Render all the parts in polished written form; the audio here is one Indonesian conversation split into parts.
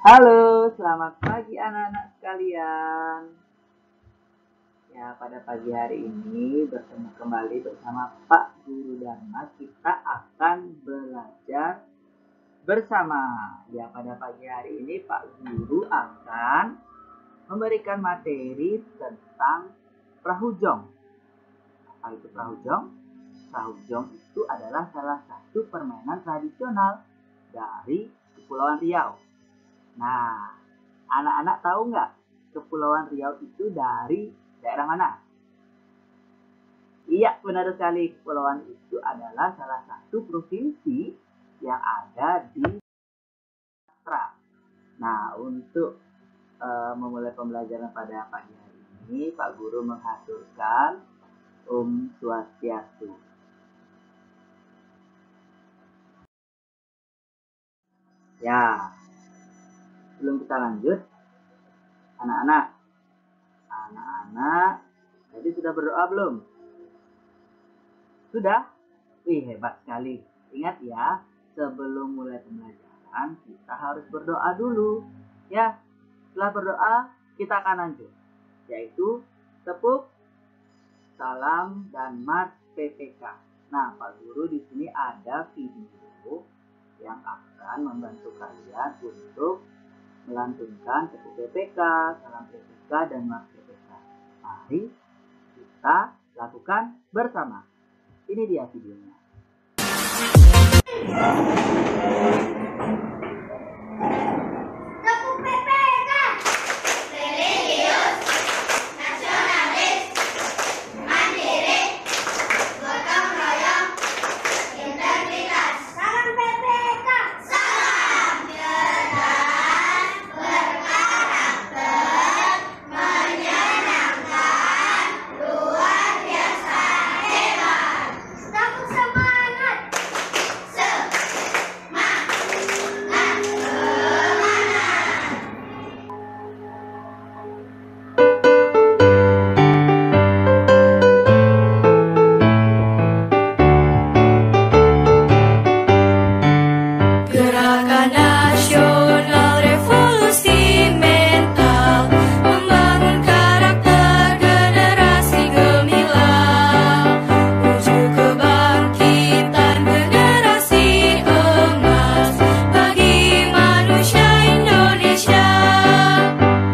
Halo, selamat pagi anak-anak sekalian. Ya, pada pagi hari ini bertemu kembali bersama Pak Guru Dharma. Kita akan belajar bersama. Ya, pada pagi hari ini Pak Guru akan memberikan materi tentang prahujong. Apa itu prahujong? Prahujong itu adalah salah satu permainan tradisional dari Kepulauan Riau. Nah, anak-anak tahu nggak Kepulauan Riau itu dari daerah mana? Iya, benar sekali. Kepulauan itu adalah salah satu provinsi yang ada di Sumatera. Nah, untuk memulai pembelajaran pada pagi hari ini, Pak Guru menghaturkan Om Swastiastu. Ya, sebelum kita lanjut, anak-anak, tadi sudah berdoa belum? Sudah? Wih, hebat sekali. Ingat ya, sebelum mulai pembelajaran, kita harus berdoa dulu. Ya, setelah berdoa, kita akan lanjut. Yaitu, tepuk, salam, dan Mars PPK. Nah, Pak Guru di sini ada video yang akan membantu kalian untuk melantunkan tepuk PPK, salam PPK, dan Mars PPK. Mari kita lakukan bersama. Ini dia videonya. Tepuk PPK. Religius, nasionalis, mandiri, gotong royong, integritas. Salam PPK. Salam cerdas, berkarakter, menyenangkan, luar biasa hebat. Tepuk semangat. Gerakan nasional revolusi mental membangun karakter generasi gemilang menuju kebangkitan generasi emas bagi manusia Indonesia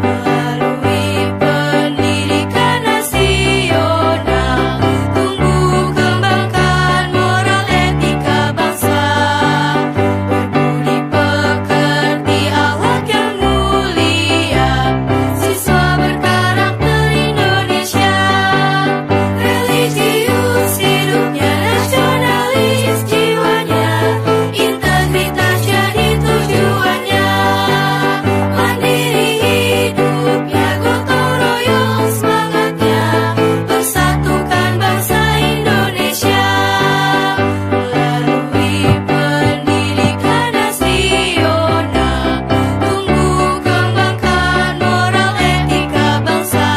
melalui pendidikan nasional tumbuh kembangkan moral etika bangsa. Pekerti akhlak yang mulia, siswa berkarakter Indonesia, religius hidupnya, nasionalis jiwanya, integritas jadi tujuannya, mandiri hidupnya, gotong royong semangatnya, persatukan bangsa Indonesia melalui pendidikan nasional tumbuh kembangkan moral etika bangsa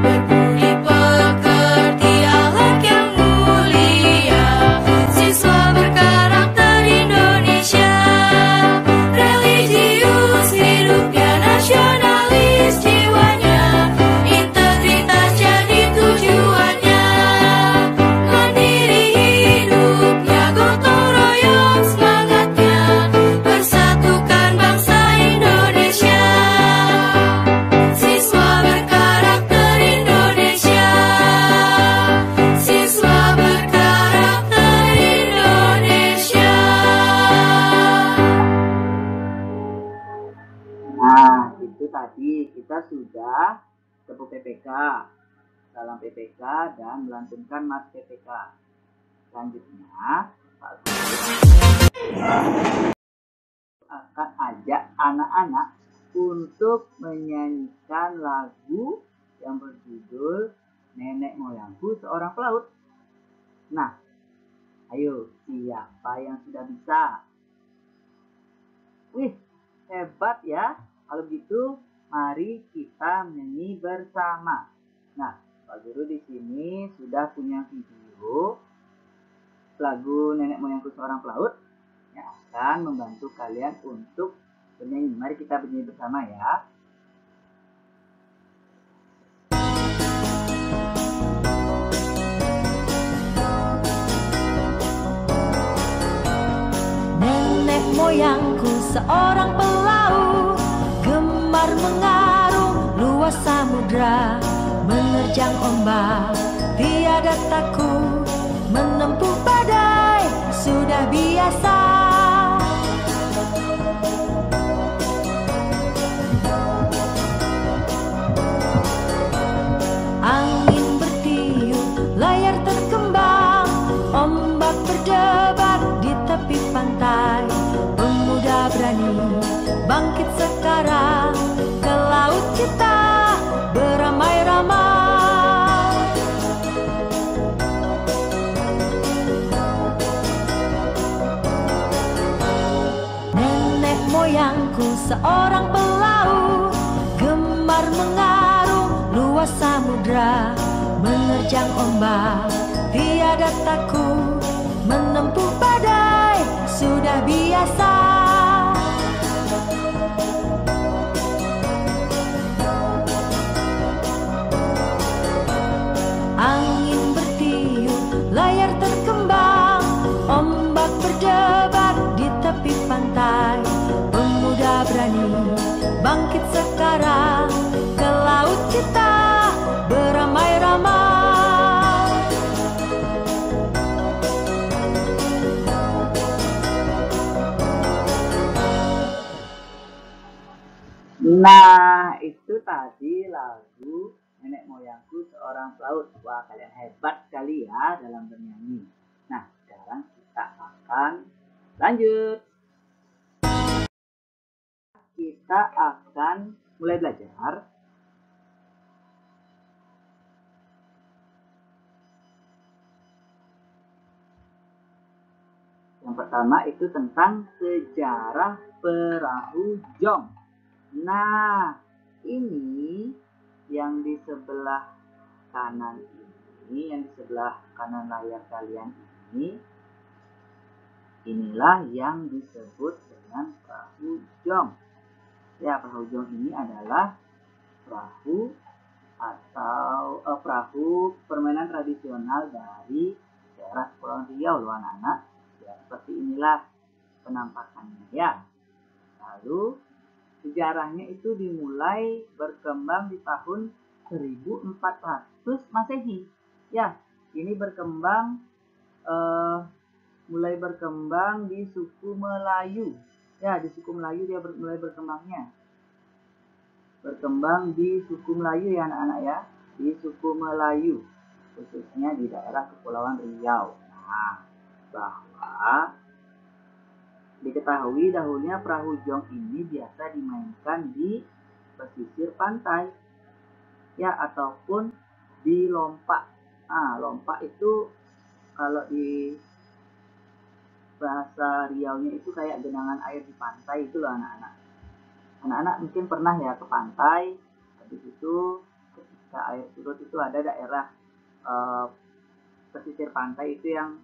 berbudi pekerti akhlak yang mulia siswa berkarakter Indonesia religius hidupnya nasionalis jiwanya integritas jadi tujuannya mandiri hidupnya gotong royong semangatnya persatukan bangsa Indonesia siswa berkarakter Indonesia siswa berkarakter Indonesia. Nah, itu tadi kita sudah tepuk PPK, salam PPK, dan melantunkan Mas PPK. Selanjutnya, Pak Guru akan ajak anak-anak untuk menyanyikan lagu yang berjudul Nenek Moyangku Seorang Pelaut. Nah, ayo, siapa yang sudah bisa? Wih, hebat ya. Kalau gitu, mari kita menyanyi bersama. Nah, Pak Guru di sini sudah punya video lagu Nenek Moyangku Seorang Pelaut yang akan membantu kalian untuk bernyanyi. Mari kita bernyanyi bersama ya. Nenek moyangku seorang pelaut, gemar mengarung luas samudra, menerjang ombak, tiada takut, menempuh badai, sudah biasa. Angin bertiup, layar terkembang, ombak berdebar di tepi pantai. Pemuda berani bangkit sekarang, ke laut kita beramai-ramai. Nenek moyangku seorang pelaut, gemar mengarung luas samudra, menerjang ombak, tiada takut, menempuh badai, sudah biasa. Angin bertiup, layar terkembang, ombak berdebar di tepi pantai. Pemuda berani bangkit sekarang, ke laut kita beramai-ramai. Nah, itu tadi lagu Nenek Moyangku Seorang Pelaut. Wah, kalian hebat sekali ya dalam bernyanyi. Nah, sekarang kita akan lanjut. Kita akan mulai belajar. Yang pertama itu tentang sejarah perahu jong. Nah, ini yang di sebelah kanan ini, yang di sebelah kanan layar kalian ini, inilah yang disebut dengan perahu jong. Ya, perahu jong ini adalah perahu atau perahu permainan tradisional dari daerah Kepulauan Riau loh anak-anak. Ya, seperti inilah penampakannya ya. Lalu sejarahnya itu dimulai berkembang di tahun 1400 Masehi. Ya, ini berkembang mulai berkembang di suku Melayu. Ya, di suku Melayu dia mulai berkembangnya. Berkembang di suku Melayu ya anak-anak ya, di suku Melayu, khususnya di daerah Kepulauan Riau. Nah, bahwa diketahui dahulunya perahu jong ini biasa dimainkan di pesisir pantai, ya, ataupun di lompak. Nah, lompak itu kalau di bahasa Riaunya itu kayak genangan air di pantai itu loh anak-anak. Anak-anak mungkin pernah ya ke pantai, habis itu ketika air surut itu ada daerah pesisir pantai itu yang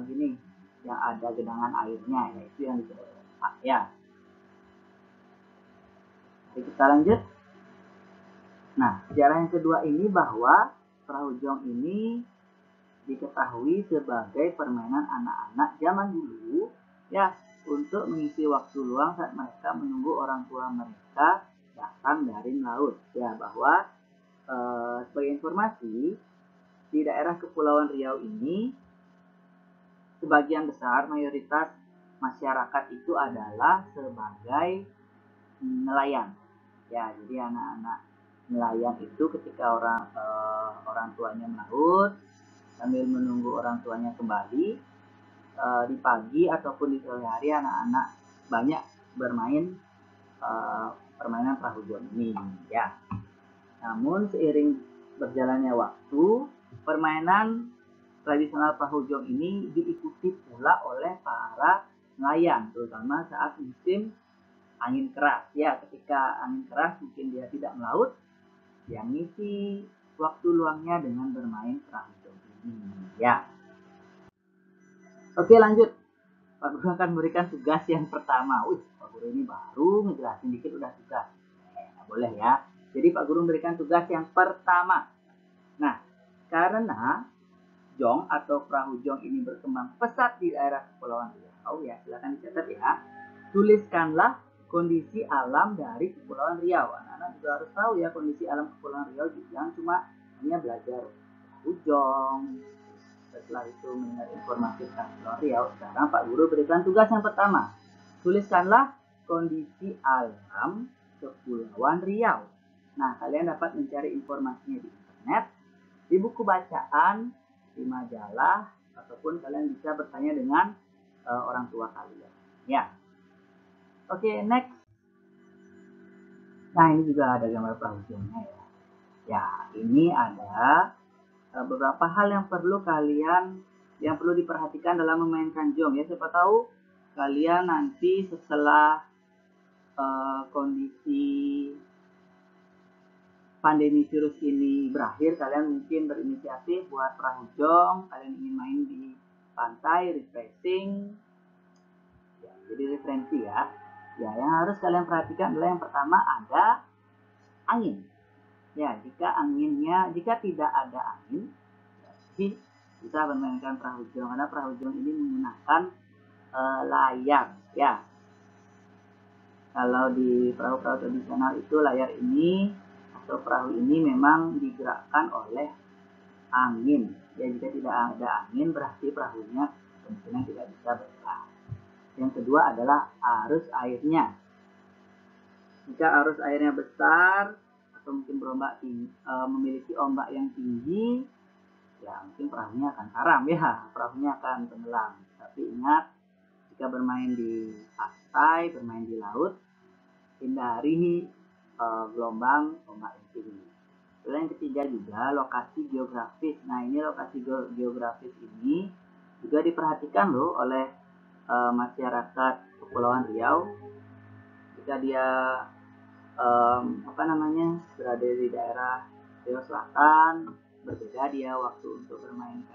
gini, yang ada genangan airnya, yaitu yang ya. Oke, kita lanjut. Nah, sejarah yang kedua ini bahwa perahu jong ini diketahui sebagai permainan anak-anak zaman dulu ya, untuk mengisi waktu luang saat mereka menunggu orang tua mereka datang dari laut. Ya, bahwa sebagai informasi, di daerah Kepulauan Riau ini sebagian besar mayoritas masyarakat itu adalah sebagai nelayan. Ya, jadi anak-anak nelayan itu ketika orang tuanya melaut sambil menunggu orang tuanya kembali, di pagi ataupun di sore hari anak-anak banyak bermain permainan perahu jong ini ya. Namun seiring berjalannya waktu, permainan tradisional perahu jong ini diikuti pula oleh para nelayan, terutama saat musim angin keras ya. Ketika angin keras mungkin dia tidak melaut, dia ngisi waktu luangnya dengan bermain perahu jong ini ya. Oke, lanjut. Pak Guru akan memberikan tugas yang pertama. Wih, Pak Guru ini baru ngejelasin dikit udah tugas. Boleh ya. Jadi Pak Guru memberikan tugas yang pertama. Nah, karena jong atau perahu jong ini berkembang pesat di daerah Kepulauan Riau, ya silakan dicatat ya. Tuliskanlah kondisi alam dari Kepulauan Riau. Anak-anak juga harus tahu ya kondisi alam Kepulauan Riau, jangan cuma hanya belajar perahu jong. Setelah itu mendengar informasi tentang Kepulauan Riau, sekarang Pak Guru berikan tugas yang pertama. Tuliskanlah kondisi alam Kepulauan Riau. Nah, kalian dapat mencari informasinya di internet, di buku bacaan, di majalah, ataupun kalian bisa bertanya dengan orang tua kalian. Ya. Oke, next. Nah, ini juga ada gambar perahu jongnya ya. Ya, ini ada beberapa hal yang perlu diperhatikan dalam memainkan jong ya. Siapa tahu kalian nanti setelah kondisi pandemi virus ini berakhir, kalian mungkin berinisiatif buat perahu jong, kalian ingin main di pantai, refreshing, ya, jadi referensi ya. Ya, yang harus kalian perhatikan adalah yang pertama ada angin. Ya, jika tidak ada angin, berarti kita bermainkan perahu jong, karena perahu jong ini menggunakan layar ya. Kalau di perahu-perahu tradisional itu layar ini atau perahu ini memang digerakkan oleh angin. Ya, jika tidak ada angin berarti perahunya kemungkinan tidak bisa bergerak. Yang kedua adalah arus airnya. Jika arus airnya besar atau mungkin memiliki ombak yang tinggi, ya mungkin perahunya akan karam ya, perahunya akan tenggelam. Tapi ingat, jika bermain di pantai, bermain di laut, hindari gelombang ombak yang tinggi. Lalu yang ketiga juga lokasi geografis. Nah, ini lokasi geografis ini juga diperhatikan loh oleh masyarakat Kepulauan Riau. Jika dia berada di daerah Riau Selatan, berbeda dia waktu untuk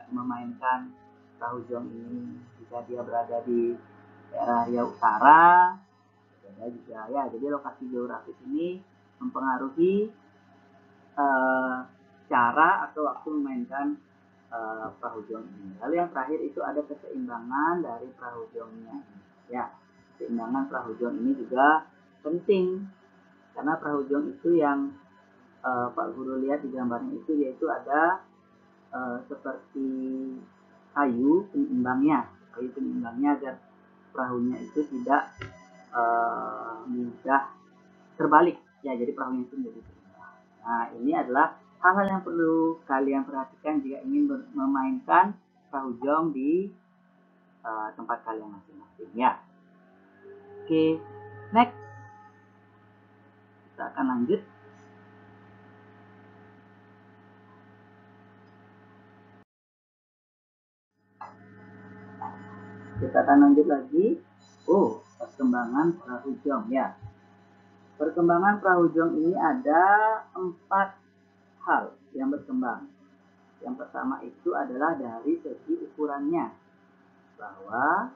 memainkan perahu jong ini. Jika dia berada di daerah Riau Utara, berbeda juga ya. Jadi lokasi geografis ini mempengaruhi cara atau waktu memainkan perahu jong ini. Lalu yang terakhir itu ada keseimbangan dari perahu jongnya. Ya, keseimbangan perahu jong ini juga penting karena perahu jong itu yang Pak Guru lihat di gambarnya itu, yaitu ada seperti kayu penyeimbangnya agar perahunya itu tidak mudah terbalik. Ya, jadi perahunya itu menjadi seimbang. Nah, ini adalah hal-hal yang perlu kalian perhatikan jika ingin memainkan perahu jong di tempat kalian masing-masing ya. Oke, next. Kita akan lanjut. Kita akan lanjut lagi. Perkembangan perahu jong ya. Perkembangan perahu jong ini ada 4 hal yang berkembang. Yang pertama itu adalah dari segi ukurannya, bahwa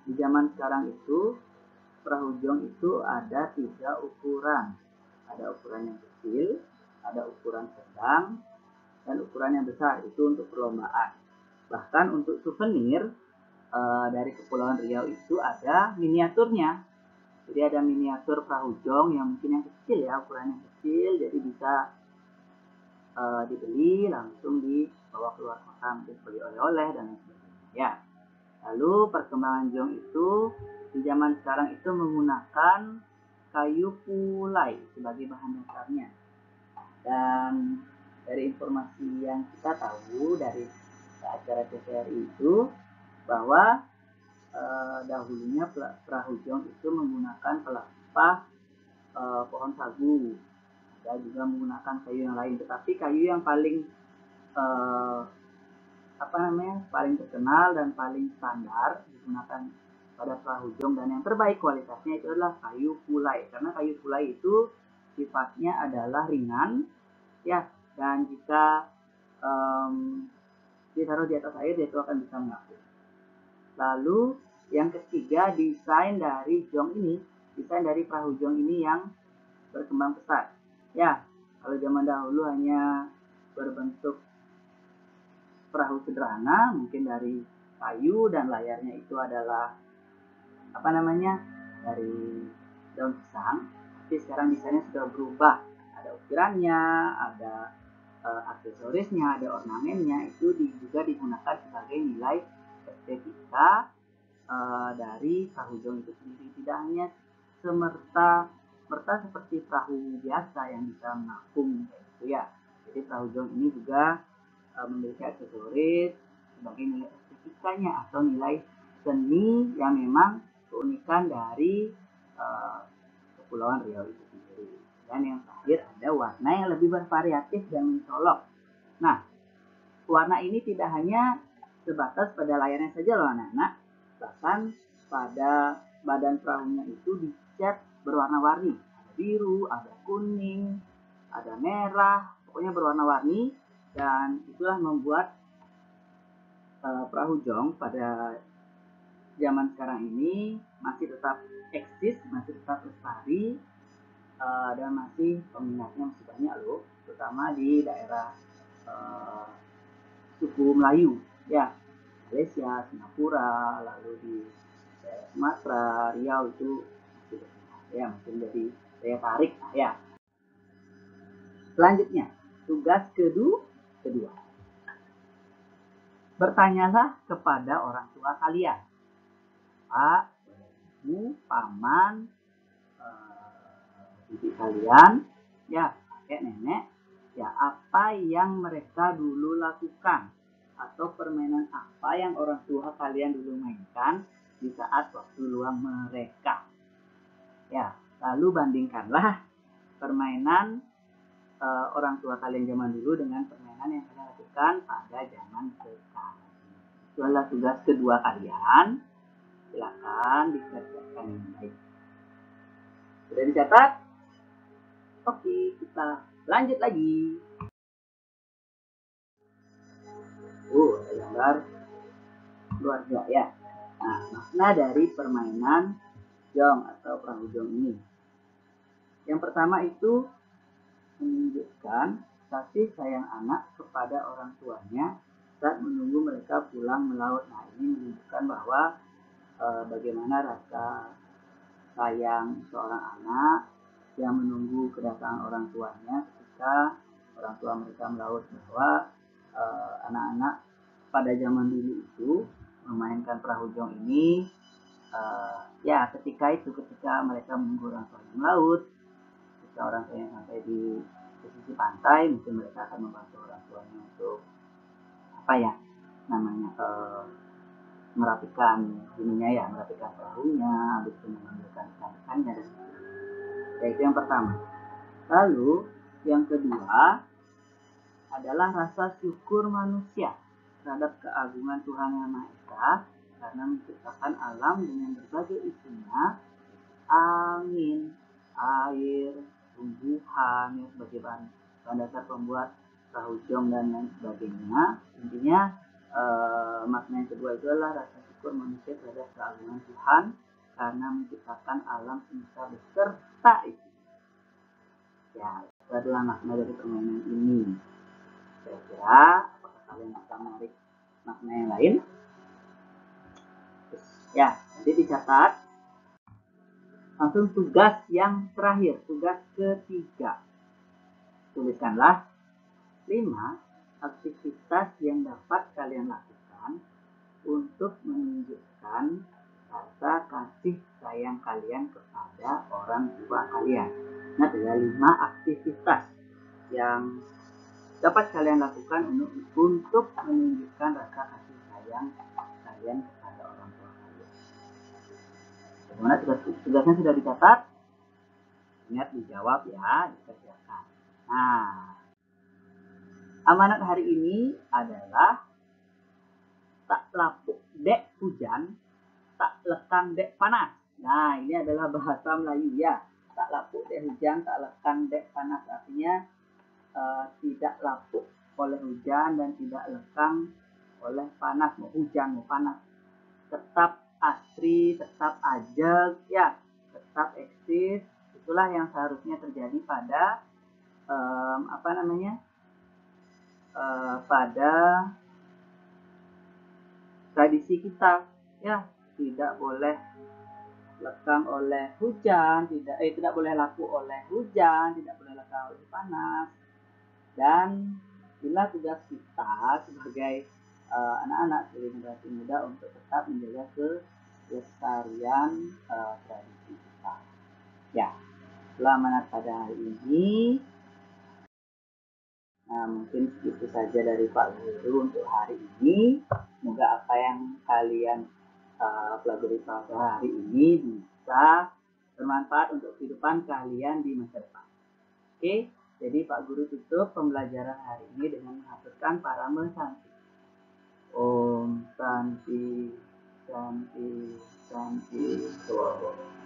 di zaman sekarang itu perahu jong itu ada 3 ukuran. Ada ukuran yang kecil, ada ukuran sedang, dan ukuran yang besar, itu untuk perlombaan. Bahkan untuk souvenir dari Kepulauan Riau itu ada miniaturnya. Jadi ada miniatur perahu jong yang mungkin yang kecil ya, ukurannya kecil, jadi bisa dibeli langsung dibawa keluar kota, mungkin beli oleh-oleh dan lain sebagainya ya. Lalu perkembangan jong itu di zaman sekarang itu menggunakan kayu pulai sebagai bahan dasarnya. Dan dari informasi yang kita tahu dari acara TVRI itu, bahwa dahulunya perahu jong itu menggunakan pelepah pohon sagu, dan juga menggunakan kayu yang lain. Tetapi kayu yang paling paling terkenal dan paling standar digunakan pada perahu jong dan yang terbaik kualitasnya itu adalah kayu pulai, karena kayu pulai itu sifatnya adalah ringan ya, dan jika ditaruh di atas air dia itu akan bisa mengapung. Lalu yang ketiga, desain dari perahu jong ini yang berkembang pesat. Ya, kalau zaman dahulu hanya berbentuk perahu sederhana, mungkin dari kayu dan layarnya itu adalah dari daun pisang. Tapi sekarang desainnya sudah berubah. Ada ukirannya, ada aksesorisnya, ada ornamennya. Itu juga digunakan sebagai nilai estetika dari perahu jong itu sendiri. Tidak hanya semerta seperti perahu biasa yang bisa mengapung gitu ya. Jadi perahu jong ini juga memiliki aksesoris sebagai nilai estetikanya atau nilai seni yang memang keunikan dari Kepulauan Riau itu sendiri. Dan yang terakhir ada warna yang lebih bervariatif dan mencolok. Nah, warna ini tidak hanya sebatas pada layarnya saja loh anak-anak, bahkan pada badan perahunya itu dicat berwarna-warni. Ada biru, ada kuning, ada merah, pokoknya berwarna-warni. Dan itulah membuat perahu jong pada zaman sekarang ini masih tetap eksis, masih tetap lestari, dan masih peminatnya masih banyak loh, terutama di daerah suku Melayu, ya, Malaysia, Singapura, lalu di daerah Sumatera, Riau itu masih berminat, ya, masih menjadi daya tarik, ya. Selanjutnya, tugas kedua. Bertanyalah kepada orang tua kalian, Pak, Ibu, Paman, bibi kalian, ya, kakek, nenek, ya, apa yang mereka dulu lakukan atau permainan apa yang orang tua kalian dulu mainkan di saat waktu luang mereka. Ya, lalu bandingkanlah permainan orang tua kalian zaman dulu dengan permainan yang kalian lakukan pada zaman sekarang. Itu adalah tugas kedua kalian. Silakan dikerjakan dengan baik. Sudah dicatat? Oke, kita lanjut lagi. Ada gambar keluarga ya. Nah, makna dari permainan jong atau perahu jong ini. Yang pertama itu menunjukkan kasih sayang anak kepada orang tuanya saat menunggu mereka pulang melaut. Nah, ini menunjukkan bahwa bagaimana rasa sayang seorang anak yang menunggu kedatangan orang tuanya ketika orang tua mereka melaut, bahwa anak-anak pada zaman dulu itu memainkan perahu jong ini ya ketika mereka menunggu orang tuanya melaut. Ketika orang tuanya sampai di sisi pantai, mungkin mereka akan membantu orang tuanya untuk merapikan perahunya, habis itu mengambilkan ikan-ikannya dan sebagainya. Itu yang pertama. Lalu yang kedua adalah rasa syukur manusia terhadap keagungan Tuhan Yang Maha Esa karena menciptakan alam dengan berbagai isinya, angin, air, tumbuhan yang sebagai bahan dasar pembuat perahu jong dan lain sebagainya. Intinya makna yang kedua itu adalah rasa syukur manusia terhadap keagungan Tuhan karena menciptakan alam semesta beserta itu. Ya, itu adalah makna dari permainan ini. Kira-kira apakah kalian bisa menarik makna yang lain? Ya, nanti dicatat. Langsung tugas yang terakhir, tugas ketiga. Tuliskanlah 5 aktivitas yang dapat kalian lakukan untuk menunjukkan rasa kasih sayang kalian kepada orang tua kalian. Nah, ada 5 aktivitas yang dapat kalian lakukan untuk menunjukkan rasa kasih sayang kalian kepada orang tua kalian. Bagaimana tugasnya sudah dicatat? Ingat dijawab ya, dikerjakan. Nah, amanat hari ini adalah tak lapuk dek hujan, tak lekang dek panas. Nah, ini adalah bahasa Melayu ya. Tak lapuk dek hujan, tak lekang dek panas. Artinya tidak lapuk oleh hujan dan tidak lekang oleh panas. Mau hujan, mau panas. tetap asri, tetap ajeg, ya, tetap eksis. Itulah yang seharusnya terjadi pada pada tradisi kita, ya. Tidak boleh lekang oleh hujan, tidak boleh laku oleh hujan, tidak boleh lekang oleh panas. Dan inilah tugas kita sebagai anak-anak sebagai generasi muda untuk tetap menjaga kelestarian tradisi kita. Ya, selamat pada hari ini. Nah, mungkin segitu saja dari Pak Guru untuk hari ini. Semoga apa yang kalian pelajari pada hari ini bisa bermanfaat untuk kehidupan kalian di masa depan. Oke, jadi Pak Guru tutup pembelajaran hari ini dengan menghapuskan parame Santi. Om Santi, Santi, Santi, Santi.